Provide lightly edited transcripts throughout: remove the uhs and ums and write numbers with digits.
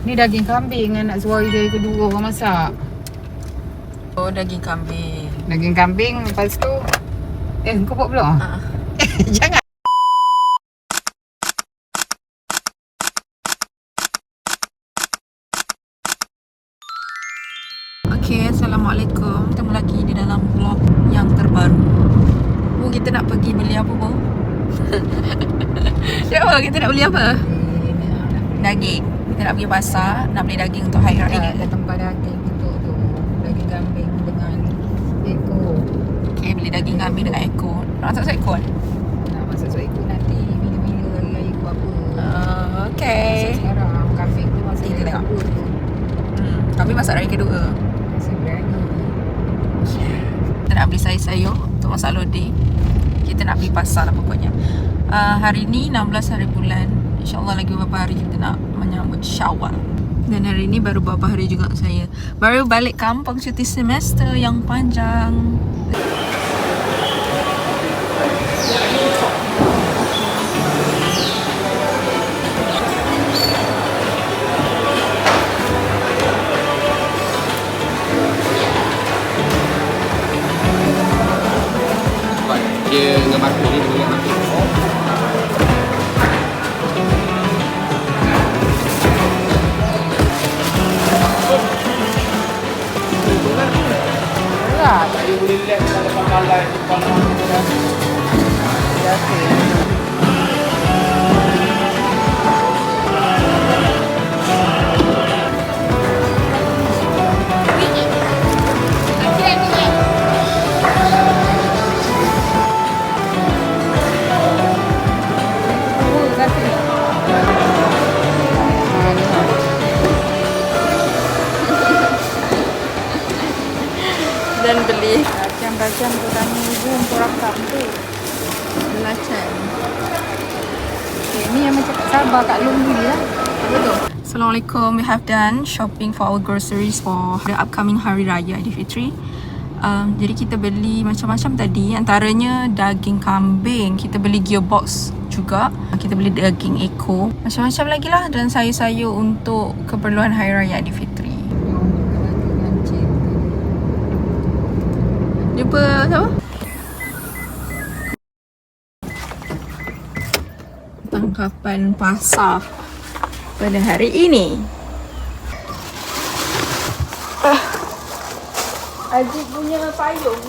Ni daging kambing anak Zuhai dia kedua orang masak. Oh, daging kambing. Daging kambing lepas tu kau buat belum? Jangan. Okay, Assalamualaikum. Ketemu lagi di dalam vlog yang terbaru. Oh, kita nak pergi beli apa, Bo? Siapa? Kita nak beli apa? Daging. Kita nak pergi pasar, nak beli daging untuk hari raya. Ke tempat daging untuk tu. Daging kambing dengan ekor. Okay, beli daging kambing dengan ekor. Nak masak ekor? Nak masak ekor nanti. Bila-bila hari raya ikut apa. Okay. Masak sekarang. Kambing tu masak Kita hari tengok. kedua tu. Kambing masak hari kedua. Masak biryani. Kita nak beli sayur-sayur untuk masak lodeh. Kita nak pergi pasar lah pokoknya. Hari ni 16 hari bulan. InsyaAllah lagi beberapa hari kita nak menyambut Syawal. Dan hari ni baru beberapa hari juga saya baru balik kampung cuti semester yang panjang. Dia dengan batu ni dengan batu. Berat. Dia boleh lihat kalau depan malai depan orang. Biasa. Dan beli Bacam-bacam tu tanya ibu untuk rakam tu. belacan. Ni yang macam sabar kat Long beli lah. Betul. Assalamualaikum. We have done shopping for our groceries for the upcoming Hari Raya Aidilfitri. Jadi kita beli macam-macam tadi. Antaranya daging kambing. Kita beli gearbox juga. Kita beli daging ekor. Macam-macam lagi lah. Dan sayur-sayur untuk keperluan Hari Raya Aidilfitri. Jumpa siapa? Tangkapan pasar pada hari ini. Aziz punya payung.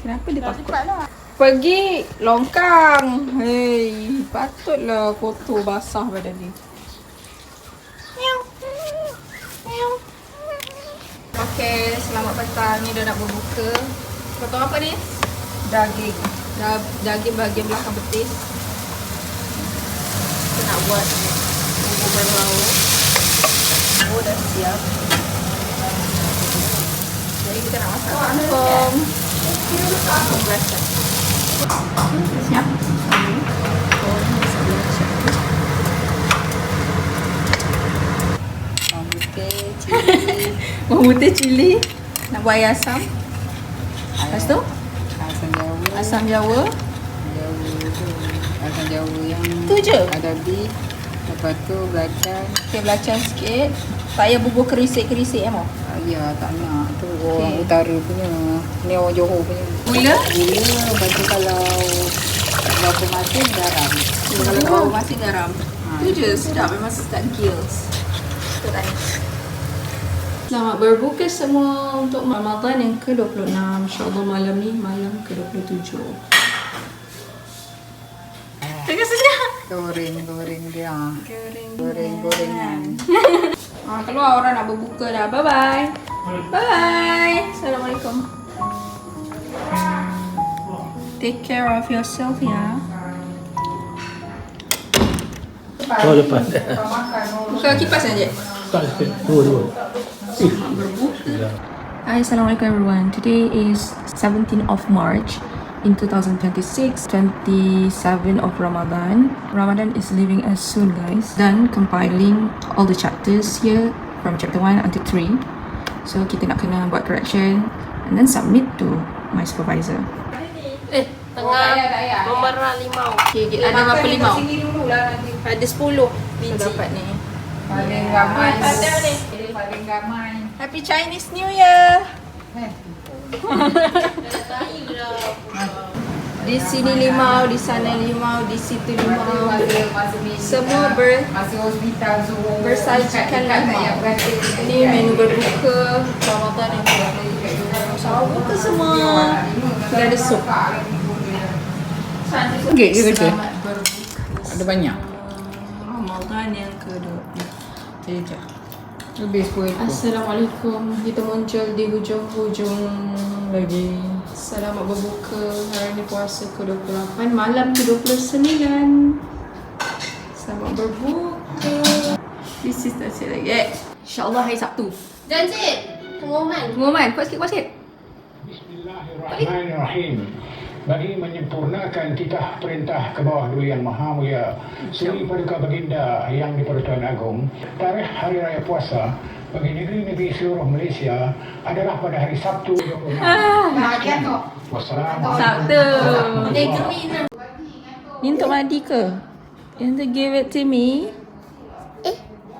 Kenapa dia takut? Pergi longkang. Hei, patutlah kotor basah badan dia. Okey, selamat petang. Ni dah nak berbuka. Potong apa ni? Daging. Daging bahagian belakang betis. Kita nak buat bubur berbau. Oh, dah siap. Jadi kita nak masak kangkung. Kangkung belacan. Siap. Bawang putih, cili. Nak buat air asam. Lepas tu Asam Jawa. asam jawa. Asam Jawa yang Tu je. ada beef. Lepas tu belacan. Okey, belacan sikit. Tak payah bubur kerisik-kerisik Mo. Ya, tak nak. Tu orang utara punya. Ni orang Johor punya. Gula. Gula. Lepas tu kalau berapa masin, garam. Kalau bawang masin garam. Tu je, sedap. Memang sedap gills. Kita tanya. Selamat berbuka semua untuk Ramadan yang ke-26. InsyaAllah malam ni malam ke-27. Tengah sedap. Goreng-goreng dia. Goreng. Goreng-gorengan. Keluar orang nak berbuka dah. Bye-bye. Bye. Assalamualaikum. Take care of yourself ya. Oh, depan. Buka kipas saja. Tak, dua. Berbuka. Hi, Assalamualaikum everyone. Today is 17th of March in 2026, 27 of Ramadan. Ramadan is leaving us soon, guys. Done compiling all the chapters here from chapter 1 until 3. So kita nak kena buat correction and then submit to my supervisor. Tengah memerah limau. Okay, ada berapa limau? Sini dulu lah nanti. Ada 10 biji. Kita dapat ni. Paling ramai. Ada ni. Paling ramai. Happy Chinese New Year! Di sini limau, di sana limau, di situ limau. Semua masih hospital semua. bersajikan limau. Ini menu berbuka Ramadan yang kita buka semua. Sudah ada sup. Sikit je kata. Selamat berbuka. Ada banyak. Ramadan yang kedua. Sekejap. Lebih 10 ekor. Assalamualaikum. Kita muncul di hujung-hujung lagi. Selamat berbuka. Hari ni puasa ke-28, malam ke-29. Selamat berbuka. This is the set lagi. InsyaAllah hari Sabtu. Janji. Pengumuman. Pengumuman. Kuat sikit, kuat sikit. Bismillahirrahmanirrahim. Bagi menyempurnakan titah perintah ke bawah Duli Yang Maha Mulia Suri Paduka Baginda Yang di-Pertuan Agong, tarikh Hari Raya Puasa bagi negeri-negeri seluruh Malaysia adalah pada hari Sabtu 26. Wassalamualaikum. Sabtu. Negeri ni. Ni untuk Madi ke? You want to give it to me?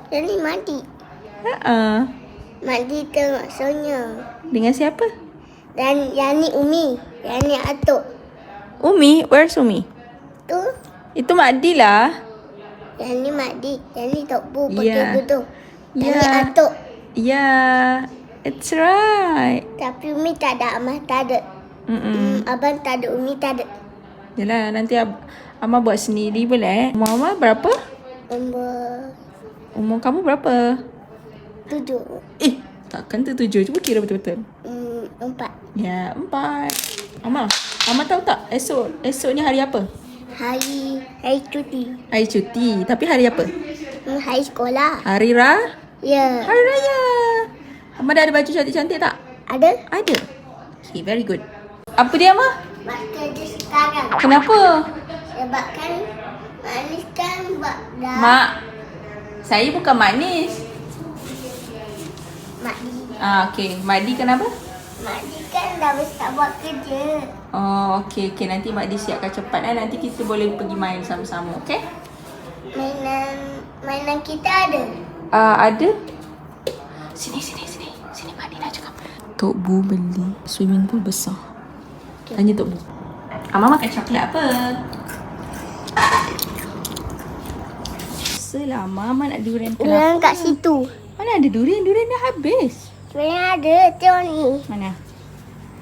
Yang ni mandi. Haa. Mandi tengok Sonya. Dengan siapa? Dan yang ni Umi. Yang ni Atuk. Umi? Where's Umi? Tu. Itu Madi lah. Yang ni Madi. Yang ni Tok Bu Ya. pakai tu. Yang ni Ya. Atuk. Yeah, it's right. Tapi Umi tak ada. Amah tak ada. Abang tak ada. Umi tak ada. Yalah, nanti Amah buat sendiri boleh. Umur Amah berapa? Umur kamu berapa? 7. Takkan tu 7. Cuba kira betul-betul. 4. Ya, 4. Amah tahu tak esoknya hari apa? Hari cuti. Hari cuti. Tapi hari apa? Hari sekolah. Hari Ya. Hari Raya. Amah dah ada baju cantik-cantik tak? Ada. Ada. Okay, very good. Apa dia, Amah? Makan je sekarang. Kenapa? Sebabkan manis kan buat dah. Mak, saya bukan manis. Madi. Okay. Madi kenapa? Madi kan dah besar buat kerja. Oh, okay. Nanti Mak Di siapkan cepat nanti kita boleh pergi main sama-sama, okay? Mainan kita ada. Ada. Sini Mak Di nak cakap. Tok Bu beli swimming pool besar. Tanya Tok Bu. Amah makan coklat apa? Selama Amah nak durian Durian kelapa. kat situ. Mana ada durian? Durian dah habis. Durian ada. Tengok ni. Mana?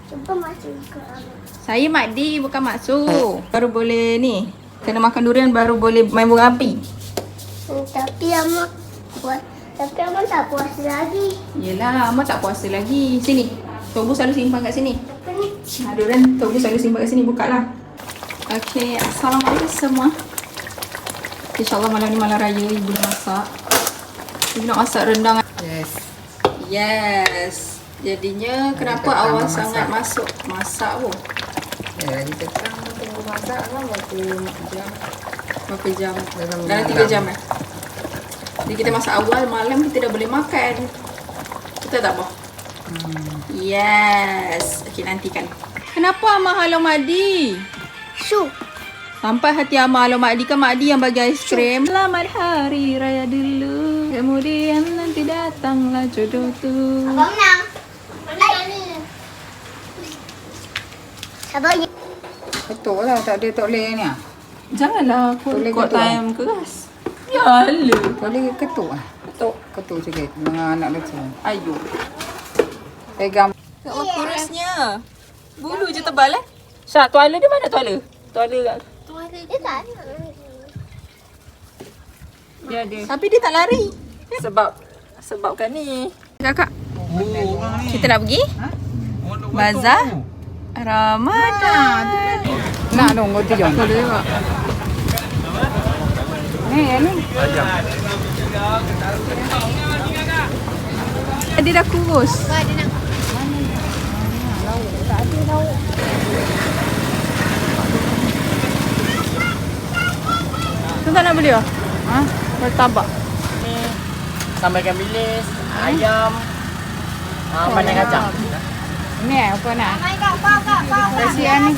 Cuba masuk ke dalam. Saya Mak Di, bukan Mak Su. Baru boleh ni. Kena makan durian baru boleh main bunga api. Tapi Amak tak puas lagi. Yelah, Amah tak puasa lagi. Sini. Tok Bu selalu simpan kat sini. Apa ni? Durian Tok Bu selalu simpan kat sini. Buka lah. Okay, Assalamualaikum semua. InsyaAllah malam ni malam raya Ibu nak masak. Ibu nak masak rendang. Yes. Jadinya kenapa awal sangat masak pun? Ya, kita kan tunggu masak kan Berapa jam? Dalam Dalam 3 jam Jadi kita masak awal, malam kita dah boleh makan. Betul tak, Boh? Yes. Okay, nantikan. Kenapa Amah halau Mak Di? Su. Sampai hati Amah halau Mak Di, kan Mak Di yang bagi aiskrim. Selamat Hari Raya dulu, kemudian nanti datanglah jodoh tu. Abang menang. Abang ni. betul lah, tak boleh ni. Janganlah Boleh kau ketuk. time keras. Ya Allah. Boleh ketuk lah. Ketuk sikit dengan anak lucu. Ayo. Pegang. Tengok kurusnya. Bulu je tebal Syak, tuala dia mana tuala? Tuala kat. Dia tak ada. Dia ada. Tapi dia tak lari. Sebabkan ni. Kakak. Kita nak pergi? Bazar Ramadan. Nak dong roti john. Boleh tak? Ni. Dia dah kurus. Tu tak nak beli ah? Ha? Martabak. Sambal ikan bilis, ayam, pandai kacang. Ni apa nak? Kasihan ni.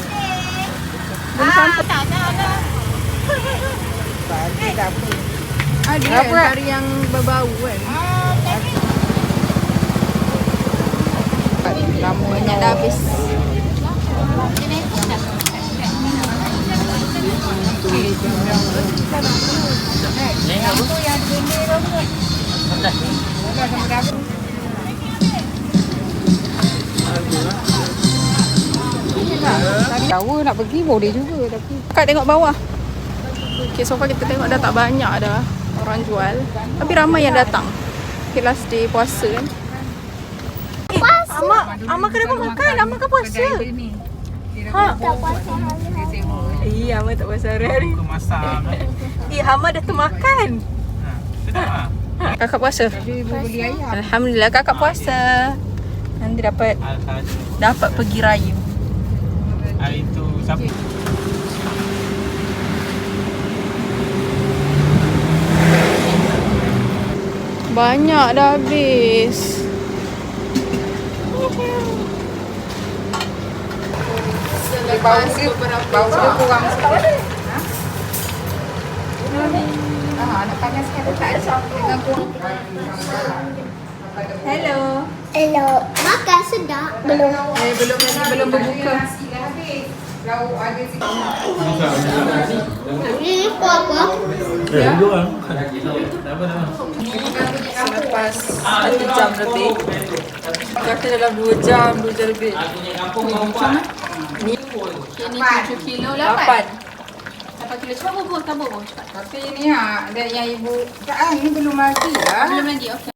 Ada kan kari yang berbau kan. Banyak dah habis. Jawa nak pergi boleh juga tapi Kak tengok bawah. Okay, so far kita tengok dah tak banyak dah orang jual. Tapi ramai yang datang. Okay, last day puasa kan. Amak kena makan. Amak kan puasa. Ha? Tak puasa hari-hari. Iya, Amak tak puasa hari-hari. Amak dah termakan. Kakak puasa? beli ayam. Alhamdulillah kakak puasa. Nanti dapat pergi raya. Hari tu siapa? Banyak dah habis. Bau dia kurang sikit. Nak panas kan tak ada dengan kurang. Hello. Hello. Makan sedap. Belum. Belum lagi, belum berbuka. Lauk ada sikit. Ini apa? Duduk kan. Selepas 1 jam lebih. Kata dalam 2 jam lebih. Ni 7 kilo 8. 8 kilo cepat bubur, tabur cepat. Tapi ni ada yang ibu. Tak ni belum lagi lah. Belum lagi, okey.